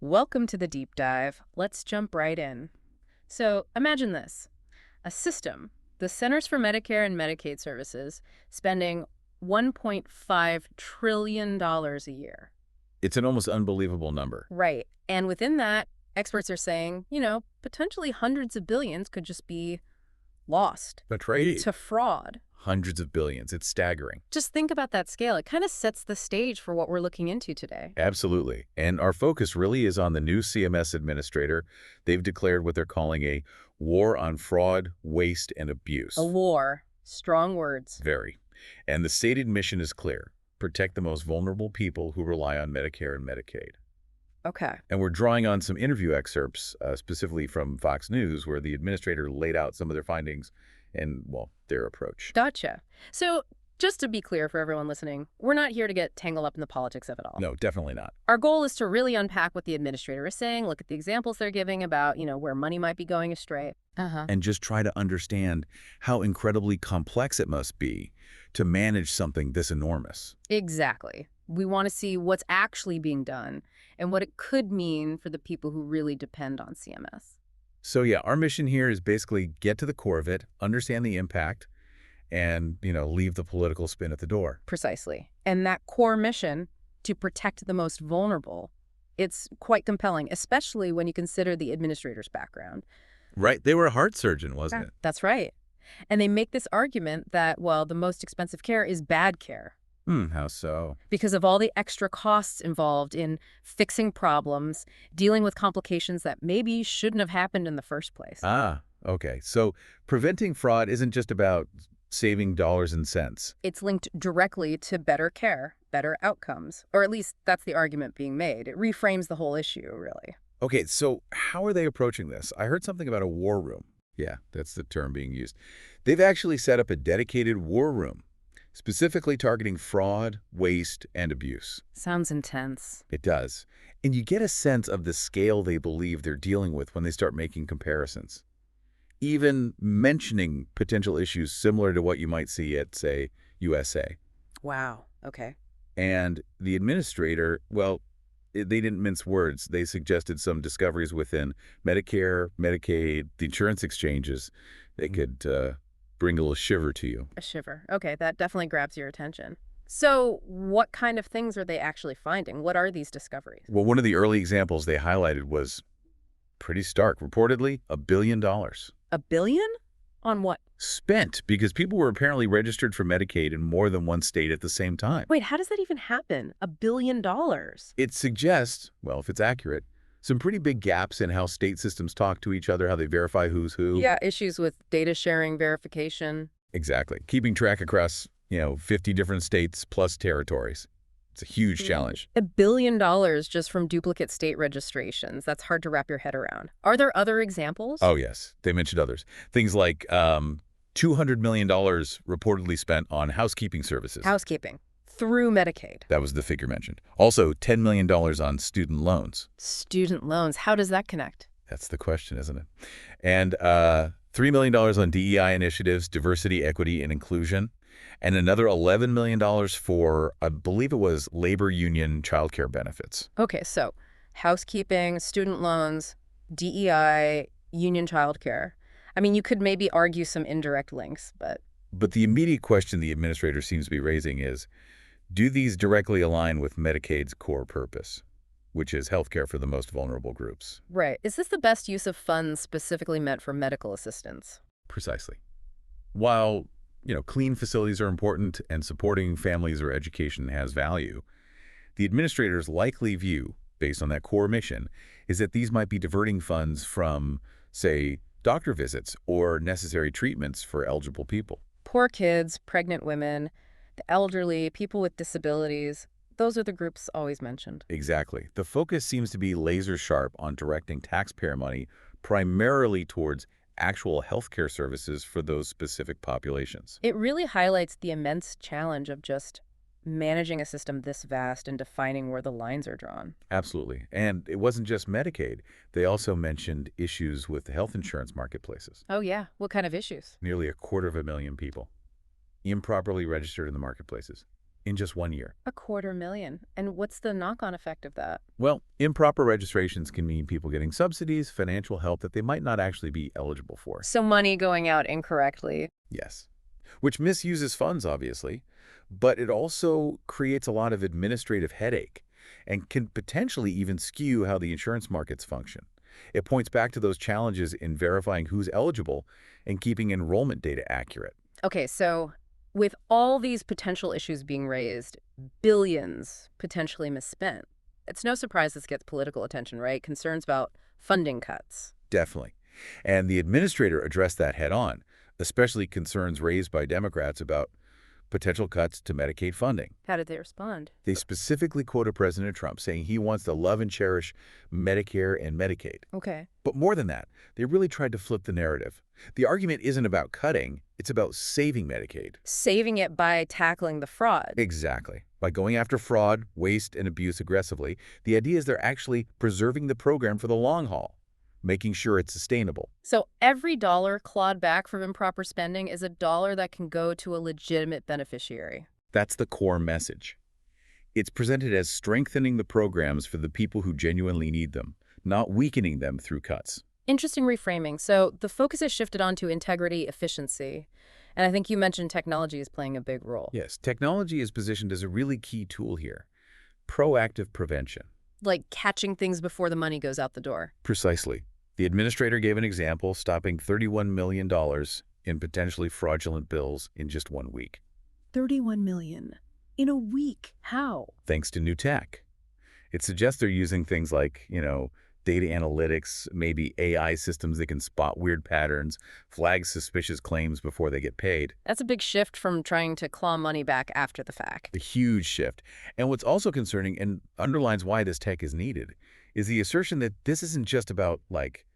Welcome to the deep dive. Let's jump right in. So imagine this, a system, the Centers for Medicare and Medicaid Services, spending $1.5 trillion a year. It's an almost unbelievable number. Right. And within that, experts are saying, potentially hundreds of billions could just be lost Betrayed. to fraud. Hundreds of billions. It's staggering. Just think about that scale. It kind of sets the stage for what we're looking into today. Absolutely. And our focus really is on the new CMS administrator. They've declared what they're calling a war on fraud, waste, and abuse. A war. Strong words. Very. And the stated mission is clear. Protect the most vulnerable people who rely on Medicare and Medicaid. Okay. And we're drawing on some interview excerpts, specifically from Fox News, where the administrator laid out some of their findings and, well, their approach. Gotcha. So just to be clear for everyone listening, we're not here to get tangled up in the politics of it all. No, definitely not. Our goal is to really unpack what the administrator is saying, look at the examples they're giving about, where money might be going astray. And just try to understand how incredibly complex it must be to manage something this enormous. Exactly. We want to see what's actually being done and what it could mean for the people who really depend on CMS. So yeah, our mission here is basically get to the core of it, understand the impact, and, leave the political spin at the door. Precisely. And that core mission, to protect the most vulnerable, it's quite compelling, especially when you consider the administrator's background. Right. They were a heart surgeon, wasn't it? That's right. And they make this argument that, well, the most expensive care is bad care. How so? Because of all the extra costs involved in fixing problems, dealing with complications that maybe shouldn't have happened in the first place. Ah, okay. So preventing fraud isn't just about saving dollars and cents. It's linked directly to better care, better outcomes, or at least that's the argument being made. It reframes the whole issue, really. Okay, so how are they approaching this? I heard something about a war room. Yeah, that's the term being used. They've actually set up a dedicated war room, specifically targeting fraud, waste, and abuse. Sounds intense. It does. And you get a sense of the scale they believe they're dealing with when they start making comparisons. Even mentioning potential issues similar to what you might see at, say, USA. Wow. Okay. And the administrator, well, they didn't mince words. They suggested some discoveries within Medicare, Medicaid, the insurance exchanges. They could bring a little shiver to you. A shiver. Okay, that definitely grabs your attention. So what kind of things are they actually finding? What are these discoveries? Well, one of the early examples they highlighted was pretty stark. Reportedly, $1 billion. $1 billion? On what? Spent because people were apparently registered for Medicaid in more than one state at the same time. Wait, how does that even happen? $1 billion? It suggests, well, if it's accurate, some pretty big gaps in how state systems talk to each other, how they verify who's who. Yeah, issues with data sharing, verification. Exactly. Keeping track across, 50 different states plus territories. It's a huge challenge. $1 billion just from duplicate state registrations. That's hard to wrap your head around. Are there other examples? Oh, yes. They mentioned others. Things like $200 million reportedly spent on housekeeping services. Housekeeping. Through Medicaid. That was the figure mentioned. Also, $10 million on student loans. Student loans. How does that connect? That's the question, isn't it? And $3 million on DEI initiatives, diversity, equity, and inclusion. And another $11 million for, I believe it was, labor union childcare benefits. Okay, so housekeeping, student loans, DEI, union childcare. I mean, you could maybe argue some indirect links, but... But the immediate question the administrator seems to be raising is, do these directly align with Medicaid's core purpose, which is healthcare for the most vulnerable groups? Right. Is this the best use of funds specifically meant for medical assistance? Precisely. While, clean facilities are important and supporting families or education has value, the administrator's likely view, based on that core mission, is that these might be diverting funds from, say, doctor visits or necessary treatments for eligible people. Poor kids, pregnant women, the elderly, people with disabilities, those are the groups always mentioned. Exactly. The focus seems to be laser sharp on directing taxpayer money primarily towards actual healthcare services for those specific populations. It really highlights the immense challenge of just managing a system this vast and defining where the lines are drawn. Absolutely. And it wasn't just Medicaid. They also mentioned issues with the health insurance marketplaces. Oh, yeah. What kind of issues? Nearly 250,000 people improperly registered in the marketplaces. in just 1 year. 250,000. And what's the knock-on effect of that? Well, improper registrations can mean people getting subsidies, financial help that they might not actually be eligible for. So money going out incorrectly. Yes. Which misuses funds, obviously, but it also creates a lot of administrative headache and can potentially even skew how the insurance markets function. It points back to those challenges in verifying who's eligible and keeping enrollment data accurate. Okay, so with all these potential issues being raised, billions potentially misspent, it's no surprise this gets political attention, right? Concerns about funding cuts. Definitely. And the administrator addressed that head on, especially concerns raised by Democrats about potential cuts to Medicaid funding. How did they respond? They specifically quoted President Trump saying he wants to love and cherish Medicare and Medicaid. Okay. But more than that, they really tried to flip the narrative. The argument isn't about cutting, it's about saving Medicaid. Saving it by tackling the fraud. Exactly. By going after fraud, waste, and abuse aggressively, the idea is they're actually preserving the program for the long haul, making sure it's sustainable. So every dollar clawed back from improper spending is a dollar that can go to a legitimate beneficiary. That's the core message. It's presented as strengthening the programs for the people who genuinely need them, not weakening them through cuts. Interesting reframing. So the focus is shifted onto integrity, efficiency. And I think you mentioned technology is playing a big role. Yes, technology is positioned as a really key tool here. Proactive prevention. Like catching things before the money goes out the door. Precisely. The administrator gave an example, stopping $31 million in potentially fraudulent bills in just 1 week. 31 million in a week. How? Thanks to new tech. It suggests they're using things like, data analytics, maybe AI systems that can spot weird patterns, flag suspicious claims before they get paid. That's a big shift from trying to claw money back after the fact. A huge shift. And what's also concerning and underlines why this tech is needed is the assertion that this isn't just about,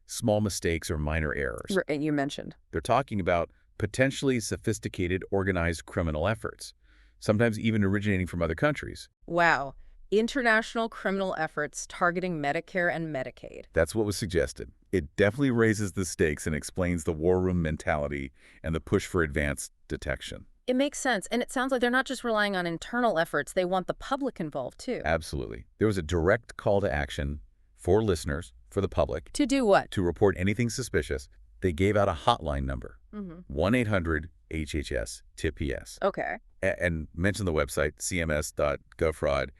small mistakes or minor errors. You mentioned. They're talking about potentially sophisticated, organized criminal efforts, sometimes even originating from other countries. Wow. International criminal efforts targeting Medicare and Medicaid. That's what was suggested. It definitely raises the stakes and explains the war room mentality and the push for advanced detection. It makes sense. And it sounds like they're not just relying on internal efforts. They want the public involved, too. Absolutely. There was a direct call to action for listeners, for the public. To do what? To report anything suspicious. They gave out a hotline number, 1-800-HHS-TIP-PS. Okay. And mention the website, cms.gov-fraud.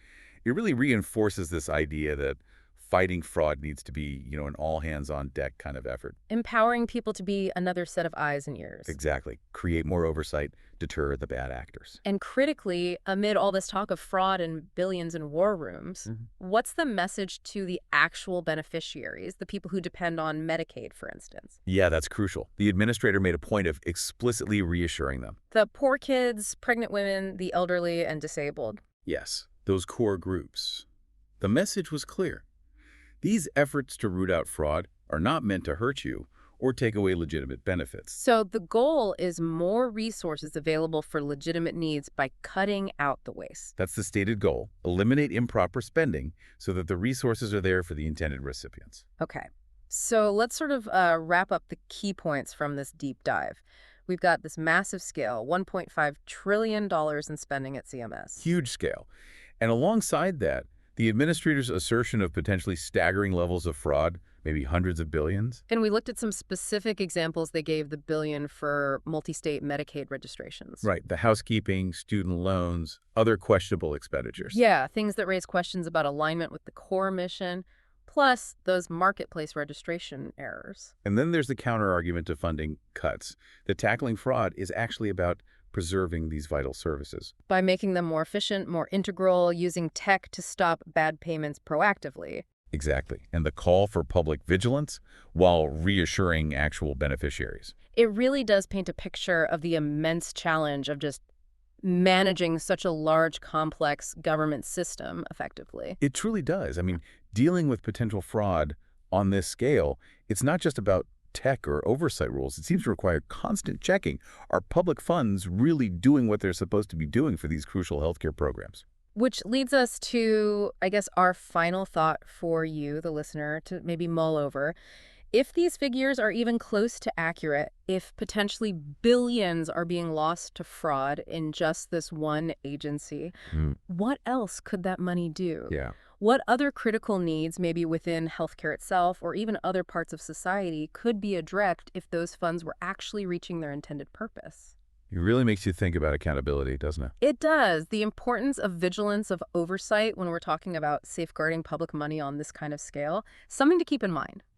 It really reinforces this idea that fighting fraud needs to be, an all-hands-on-deck kind of effort. Empowering people to be another set of eyes and ears. Exactly. Create more oversight, deter the bad actors. And critically, amid all this talk of fraud and billions in war rooms, what's the message to the actual beneficiaries, the people who depend on Medicaid, for instance? Yeah, that's crucial. The administrator made a point of explicitly reassuring them. The poor kids, pregnant women, the elderly, and disabled. Yes, those core groups. The message was clear. These efforts to root out fraud are not meant to hurt you or take away legitimate benefits. So the goal is more resources available for legitimate needs by cutting out the waste. That's the stated goal. Eliminate improper spending so that the resources are there for the intended recipients. Okay. So let's sort of wrap up the key points from this deep dive. We've got this massive scale, $1.5 trillion in spending at CMS. Huge scale. And alongside that, the administrator's assertion of potentially staggering levels of fraud, maybe hundreds of billions. And we looked at some specific examples. They gave the billion for multi-state Medicaid registrations. Right. The housekeeping, student loans, other questionable expenditures. Yeah, things that raise questions about alignment with the core mission, plus those marketplace registration errors. And then there's the counter-argument to funding cuts, that tackling fraud is actually about preserving these vital services. By making them more efficient, more integral, using tech to stop bad payments proactively. Exactly. And the call for public vigilance while reassuring actual beneficiaries. It really does paint a picture of the immense challenge of just managing such a large, complex government system effectively. It truly does. I mean, dealing with potential fraud on this scale, it's not just about tech or oversight rules. It seems to require constant checking. Are public funds really doing what they're supposed to be doing for these crucial healthcare programs? Which leads us to, I guess, our final thought for you, the listener, to maybe mull over. If these figures are even close to accurate, if potentially billions are being lost to fraud in just this one agency, Mm, what else could that money do? yeah. What other critical needs, maybe within healthcare itself or even other parts of society, could be addressed if those funds were actually reaching their intended purpose? It really makes you think about accountability, doesn't it? It does. The importance of vigilance, of oversight when we're talking about safeguarding public money on this kind of scale, something to keep in mind.